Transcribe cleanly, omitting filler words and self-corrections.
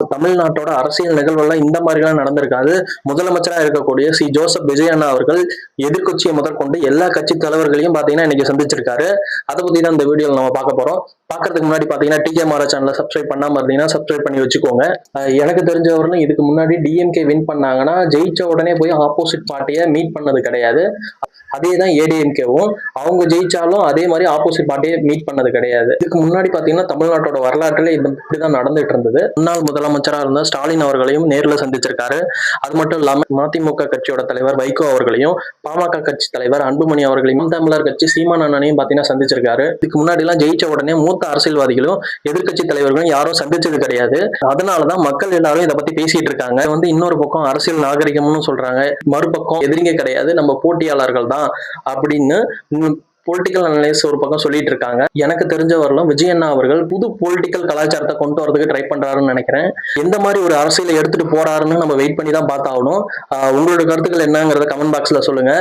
தமிழ்நாட்டோட அரசியல் நிகழ்வுலாம் இந்த மாதிரிலாம் நடந்திருக்காது. முதலமைச்சரா இருக்கக்கூடிய ஜோசப் விஜய் அண்ணா அவர்கள் எதிர்க்கட்சியை முதற்கொண்டு எல்லா கட்சி தலைவர்களையும் பாத்தீங்கன்னா இன்னைக்கு சந்திச்சிருக்காரு. அதை பத்தி தான் இந்த வீடியோல நம்ம பார்க்க போறோம். பாக்குறதுக்கு முன்னாடி பாத்தீங்கன்னா டிகே மாரா சேனலை சப்ஸ்கிரைப் பண்ணாம இருந்தீங்கன்னா சப்ஸ்கிரைப் பண்ணி வச்சுக்கோங்க. எனக்கு தெரிஞ்சவர்களும் இதுக்கு முன்னாடி டிஎம்கே வின் பண்ணாங்கன்னா ஜெயிச்ச உடனே போய் ஆப்போசிட் பார்ட்டியை மீட் பண்ணது கிடையாது. அதேதான் ஏடிஎம்கேவும் அவங்க ஜெயிச்சாலும் அதே மாதிரி ஆப்போசிட் பார்ட்டியை மீட் பண்ணது கிடையாது. இதுக்கு முன்னாடி பாத்தீங்கன்னா தமிழ்நாட்டோட வரலாற்றுல இப்படிதான் நடந்துட்டு இருந்தது. முன்னாள் முதலமைச்சரா இருந்த ஸ்டாலின் அவர்களையும் நேரில் சந்திச்சிருக்காரு. அது மட்டும் இல்லாம மதிமுக கட்சியோட தலைவர் வைகோ அவர்களையும், பாமக கட்சி தலைவர் அன்புமணி அவர்களையும், தமிழர் கட்சி சீமான் அண்ணனையும் பாத்தீங்கன்னா சந்திச்சிருக்காரு. இதுக்கு முன்னாடி எல்லாம் ஜெயிச்ச உடனே மூத்த அரசியல்வாதிகளும் எதிர்கட்சி தலைவர்களும் யாரும் சந்திச்சது கிடையாது. அதனாலதான் மக்கள் எல்லாரும் இதை பத்தி பேசிட்டு இருக்காங்க. இன்னொரு பக்கம் அரசியல் நாகரிகம்னு சொல்றாங்க, மறுபக்கம் எதிரிங்க கிடையாது, நம்ம போட்டியாளர்கள் தான் அப்படின்னு பொலிட்டிக்கல் அனலைஸ் ஒரு பக்கம் சொல்லிட்டு இருக்காங்க. எனக்கு தெரிஞ்சவர்களும் விஜய் அண்ணா அவர்கள் புது பொலிட்டிக்கல் கலாச்சாரத்தை கொண்டு வரதுக்கு ட்ரை பண்றாருன்னு நினைக்கிறேன். எந்த மாதிரி ஒரு அரசியலை எடுத்துட்டு போறாருன்னு நம்ம வெயிட் பண்ணி தான் பார்த்தாகணும். உங்களோட கருத்துக்கள் என்னங்கிறத கமெண்ட் பாக்ஸ்ல சொல்லுங்க.